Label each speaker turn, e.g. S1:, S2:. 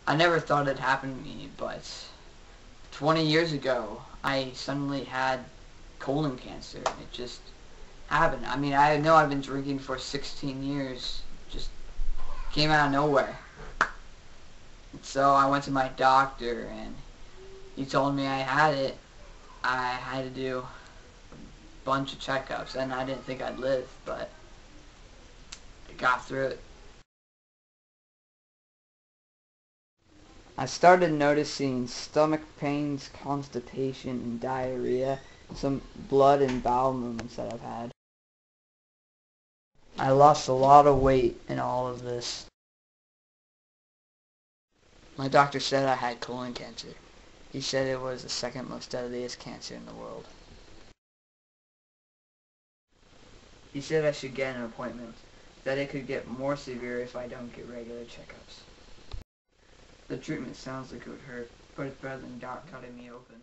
S1: I never thought it happened to me, but 20 years ago, I suddenly had colon cancer. It just happened. I mean, I know I've been drinking for 16 years. Just came out of nowhere. So I went to my doctor, and he told me I had it. I had to do a bunch of checkups, and I didn't think I'd live, but I got through it. I started noticing stomach pains, constipation, and diarrhea, some blood and bowel movements that I've had. I lost a lot of weight in all of this. My doctor said I had colon cancer. He said it was the second most deadliest cancer in the world. He said I should get an appointment, that it could get more severe if I don't get regular checkups. The treatment sounds like it would hurt, but it's better than cutting me open.